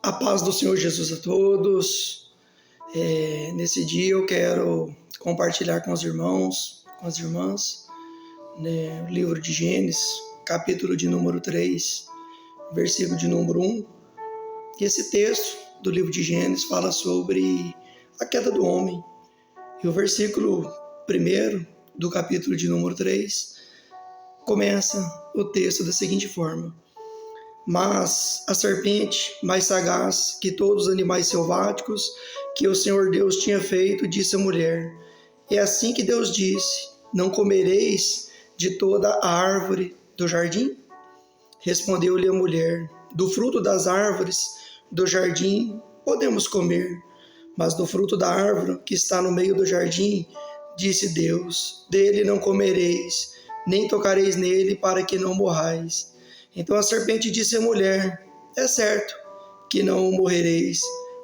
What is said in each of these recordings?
A paz do Senhor Jesus a todos. Nesse dia eu quero compartilhar com os irmãos, com as irmãs, o livro de Gênesis, capítulo de número 3, versículo de número 1. E esse texto do livro de Gênesis fala sobre a queda do homem. E o versículo 1 do capítulo de número 3 começa o texto da seguinte forma: Mas a serpente, mais sagaz que todos os animais selváticos que o Senhor Deus tinha feito, disse à mulher: É assim que Deus disse: Não comereis de toda a árvore do jardim? Respondeu-lhe a mulher: Do fruto das árvores do jardim podemos comer, mas do fruto da árvore que está no meio do jardim, disse Deus: Dele não comereis, nem tocareis nele, para que não morrais. Então a serpente disse à mulher: É certo que não morrereis,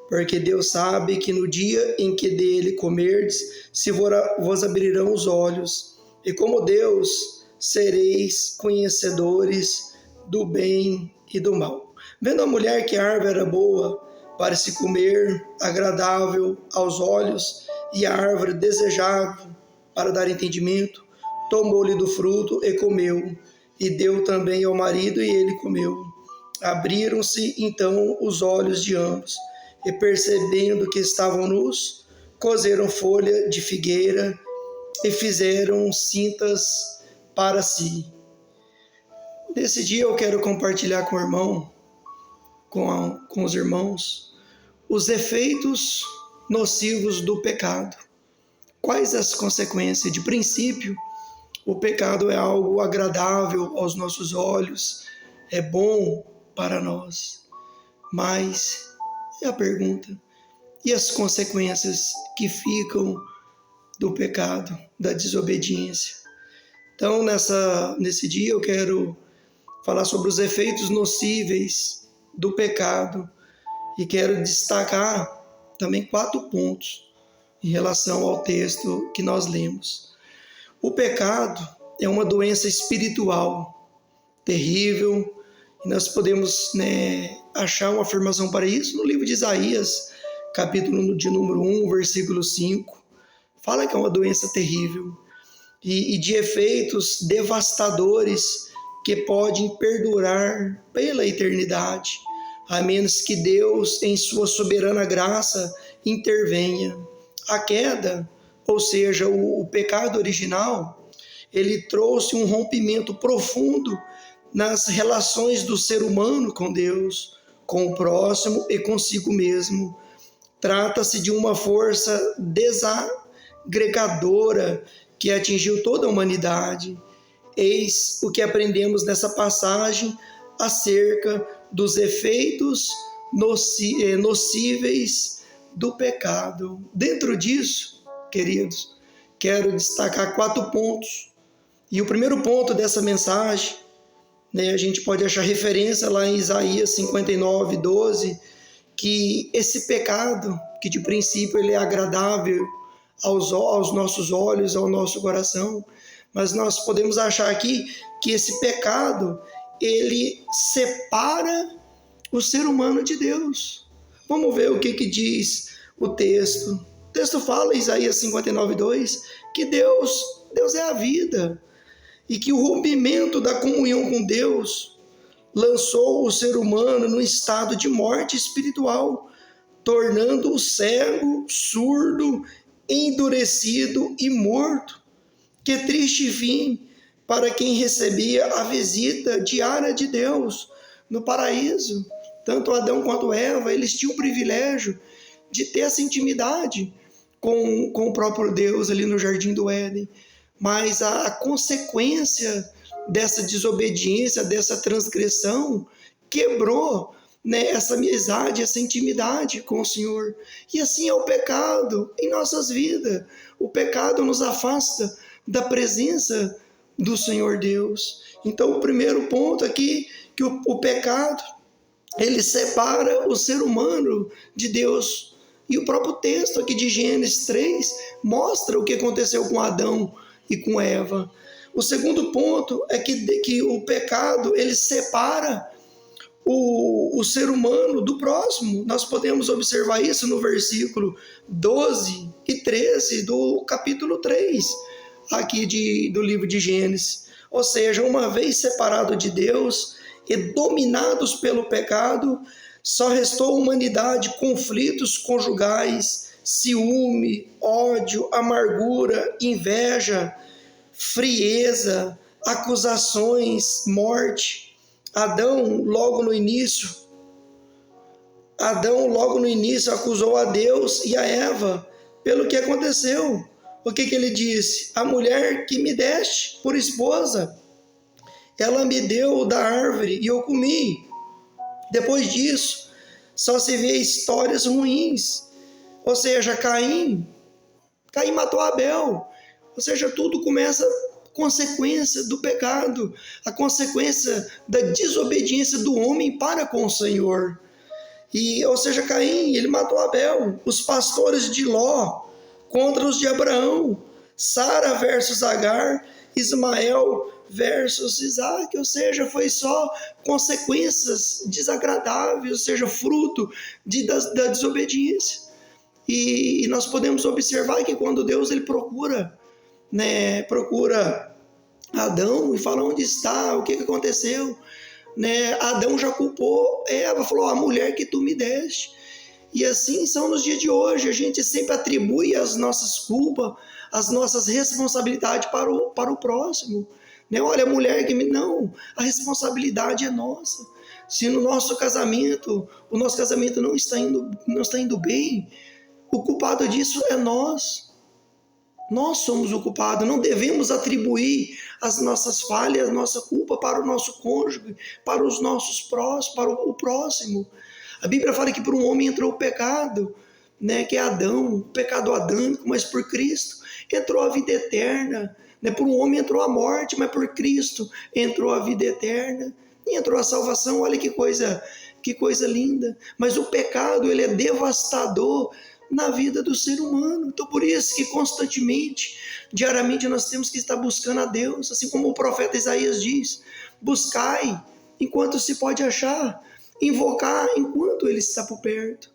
porque Deus sabe que no dia em que dele comerdes, se vos abrirão os olhos, e como Deus sereis conhecedores do bem e do mal. Vendo a mulher que a árvore era boa para se comer, agradável aos olhos, e a árvore desejável para dar entendimento, tomou-lhe do fruto e comeu, e deu também ao marido, e ele comeu. Abriram-se então os olhos de ambos, e percebendo que estavam nus, coseram folha de figueira e fizeram cintas para si. Nesse dia eu quero compartilhar com o irmão, com os irmãos, os efeitos nocivos do pecado. Quais as consequências? De princípio, o pecado é algo agradável aos nossos olhos, é bom para nós. Mas, é a pergunta, e as consequências que ficam do pecado, da desobediência? Então, nesse dia eu quero falar sobre os efeitos nocíveis do pecado e quero destacar também 4 pontos em relação ao texto que nós lemos. O pecado é uma doença espiritual terrível, e nós podemos achar uma afirmação para isso no livro de Isaías, capítulo de número 1, versículo 5. Fala que é uma doença terrível e de efeitos devastadores que podem perdurar pela eternidade, a menos que Deus, em sua soberana graça, intervenha. A queda, ou seja, o pecado original, ele trouxe um rompimento profundo nas relações do ser humano com Deus, com o próximo e consigo mesmo. Trata-se de uma força desagregadora que atingiu toda a humanidade. Eis o que aprendemos nessa passagem acerca dos efeitos nocíveis do pecado. Dentro disso, queridos, quero destacar 4 pontos. E o primeiro ponto dessa mensagem, a gente pode achar referência lá em Isaías 59, 12, que esse pecado, que de princípio ele é agradável aos nossos olhos, ao nosso coração, mas nós podemos achar aqui que esse pecado, ele separa o ser humano de Deus. Vamos ver o que diz o texto. O texto fala, em Isaías 59, 2, que Deus é a vida, e que o rompimento da comunhão com Deus lançou o ser humano num estado de morte espiritual, tornando-o cego, surdo, endurecido e morto. Que triste fim para quem recebia a visita diária de Deus no paraíso. Tanto Adão quanto Eva, eles tinham o privilégio de ter essa intimidade com o próprio Deus ali no Jardim do Éden. Mas a consequência dessa desobediência, dessa transgressão, quebrou essa amizade, essa intimidade com o Senhor. E assim é o pecado em nossas vidas. O pecado nos afasta da presença do Senhor Deus. Então, o primeiro ponto aqui, que o pecado, ele separa o ser humano de Deus. E o próprio texto aqui de Gênesis 3 mostra o que aconteceu com Adão e com Eva. O segundo ponto é que o pecado, ele separa o o ser humano do próximo. Nós podemos observar isso no versículo 12 e 13 do capítulo 3, aqui do livro de Gênesis. Ou seja, uma vez separado de Deus e dominados pelo pecado, só restou a humanidade, conflitos conjugais, ciúme, ódio, amargura, inveja, frieza, acusações, morte. Adão, logo no início, acusou a Deus e a Eva pelo que aconteceu. O que ele disse? A mulher que me deste por esposa, ela me deu da árvore e eu comi. Depois disso, só se vê histórias ruins. Ou seja, Caim matou Abel. Ou seja, tudo começa consequência do pecado, a consequência da desobediência do homem para com o Senhor. Ou seja, Caim, ele matou Abel. Os pastores de Ló contra os de Abraão, Sara versus Agar, Ismael versus Isaac. Ou seja, foi só consequências desagradáveis, ou seja, fruto da desobediência. E nós podemos observar que quando Deus ele procura Adão e fala onde está, o que aconteceu, Adão já culpou Eva, falou, a mulher que tu me deste. E assim são nos dias de hoje, a gente sempre atribui as nossas culpas, as nossas responsabilidades para o próximo. Olha, a mulher que me... Não, a responsabilidade é nossa. Se no nosso casamento, o nosso casamento não está indo bem, o culpado disso é nós. Nós somos o culpado, não devemos atribuir as nossas falhas, a nossa culpa para o nosso cônjuge, para os nossos próximos, para o próximo. A Bíblia fala que por um homem entrou o pecado, que é Adão, o pecado adâmico, mas por Cristo entrou a vida eterna. Por um homem entrou a morte, mas por Cristo entrou a vida eterna. E entrou a salvação, olha que coisa linda. Mas o pecado, ele é devastador na vida do ser humano. Então por isso que constantemente, diariamente nós temos que estar buscando a Deus, assim como o profeta Isaías diz, buscai enquanto se pode achar, invocar enquanto ele está por perto.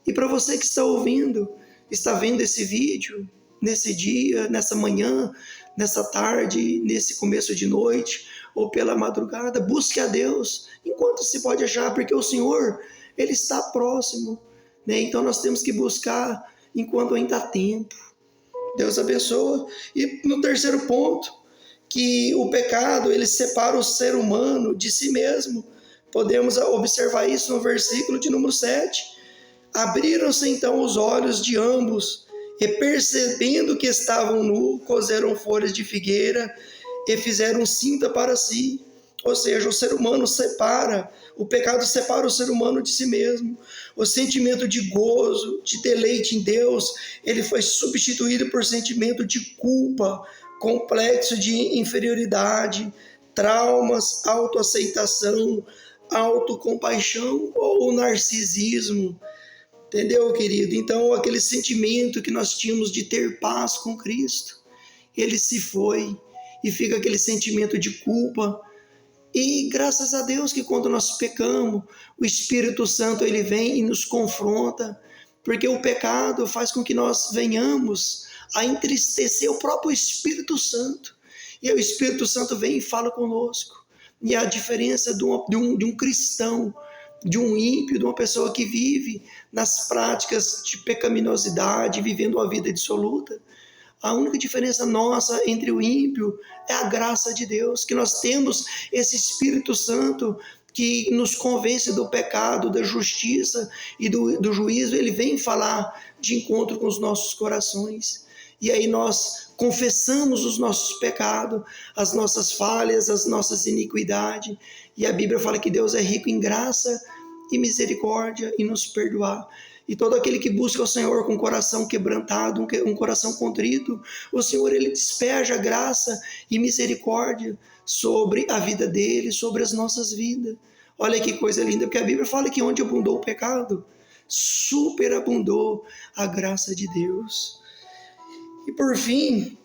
E para você que está ouvindo, está vendo esse vídeo, nesse dia, nessa manhã, nessa tarde, nesse começo de noite, ou pela madrugada, busque a Deus enquanto se pode achar, porque o Senhor, ele está próximo. Então nós temos que buscar enquanto ainda há tempo. Deus abençoa. E no terceiro ponto, que o pecado ele separa o ser humano de si mesmo. Podemos observar isso no versículo de número 7. Abriram-se então os olhos de ambos e percebendo que estavam nus, coseram folhas de figueira e fizeram cinta para si. Ou seja, o ser humano o pecado separa o ser humano de si mesmo. O sentimento de gozo, de deleite em Deus, ele foi substituído por sentimento de culpa, complexo de inferioridade, traumas, autoaceitação, autocompaixão ou narcisismo. Entendeu, querido? Então, aquele sentimento que nós tínhamos de ter paz com Cristo, ele se foi e fica aquele sentimento de culpa. E graças a Deus que quando nós pecamos, o Espírito Santo ele vem e nos confronta, porque o pecado faz com que nós venhamos a entristecer o próprio Espírito Santo. E o Espírito Santo vem e fala conosco. E a diferença de um cristão, de um ímpio, de uma pessoa que vive nas práticas de pecaminosidade, vivendo uma vida dissoluta, a única diferença nossa entre o ímpio é a graça de Deus, que nós temos esse Espírito Santo que nos convence do pecado, da justiça e do juízo. Ele vem falar de encontro com os nossos corações. E aí nós confessamos os nossos pecados, as nossas falhas, as nossas iniquidades. E a Bíblia fala que Deus é rico em graça e misericórdia e nos perdoar. E todo aquele que busca o Senhor com o coração quebrantado, um coração contrito, o Senhor ele despeja graça e misericórdia sobre a vida dele, sobre as nossas vidas. Olha que coisa linda, porque a Bíblia fala que onde abundou o pecado, superabundou a graça de Deus. E por fim,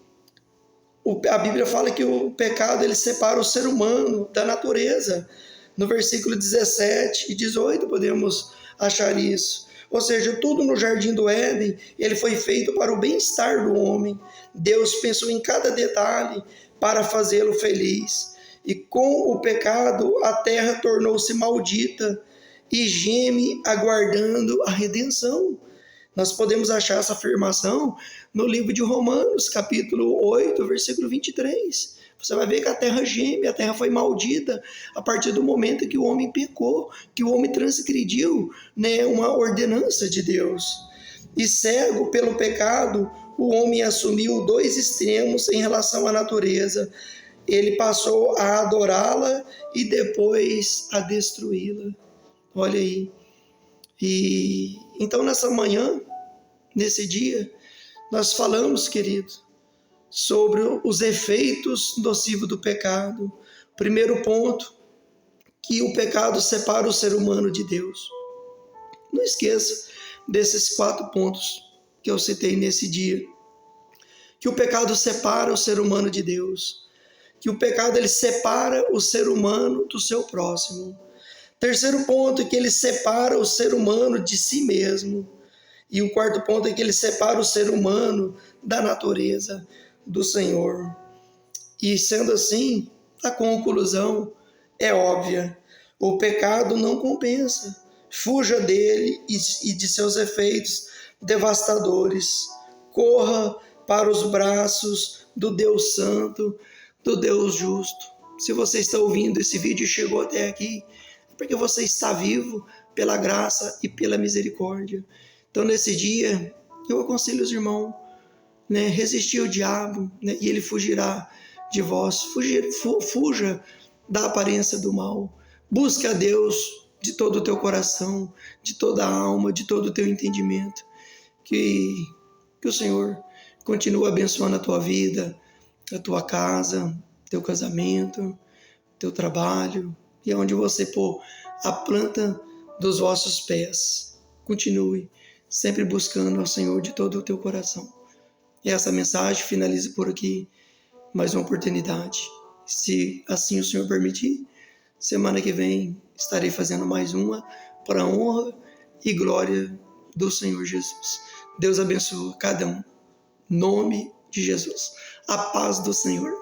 a Bíblia fala que o pecado ele separa o ser humano da natureza. No versículo 17 e 18 podemos achar isso. Ou seja, tudo no jardim do Éden, ele foi feito para o bem-estar do homem. Deus pensou em cada detalhe para fazê-lo feliz. E com o pecado, a terra tornou-se maldita e geme aguardando a redenção. Nós podemos achar essa afirmação no livro de Romanos, capítulo 8, versículo 23. Você vai ver que a terra geme, a terra foi maldita a partir do momento que o homem pecou, que o homem transgrediu, né, uma ordenança de Deus. E cego pelo pecado, o homem assumiu dois extremos em relação à natureza. Ele passou a adorá-la e depois a destruí-la. Olha aí. E então nessa manhã, nesse dia, nós falamos, querido, sobre os efeitos nocivos do pecado. Primeiro ponto, que o pecado separa o ser humano de Deus. Não esqueça desses 4 pontos que eu citei nesse dia. Que o pecado separa o ser humano de Deus. Que o pecado ele separa o ser humano do seu próximo. Terceiro ponto é que ele separa o ser humano de si mesmo. E o quarto ponto é que ele separa o ser humano da natureza do Senhor. E sendo assim, a conclusão é óbvia. O pecado não compensa. Fuja dele e de seus efeitos devastadores. Corra para os braços do Deus Santo, do Deus Justo. Se você está ouvindo esse vídeo e chegou até aqui, é porque você está vivo pela graça e pela misericórdia. Então, nesse dia, eu aconselho os irmãos, né, resistir ao diabo, né, e ele fugirá de vós. Fuja da aparência do mal. Busque a Deus de todo o teu coração, de toda a alma, de todo o teu entendimento. Que o Senhor continue abençoando a tua vida, a tua casa, teu casamento, teu trabalho, e onde você pôr a planta dos vossos pés. Continue sempre buscando ao Senhor de todo o teu coração. E essa mensagem finaliza por aqui, mais uma oportunidade. Se assim o Senhor permitir, semana que vem estarei fazendo mais uma para a honra e glória do Senhor Jesus. Deus abençoe cada um. Em nome de Jesus. A paz do Senhor.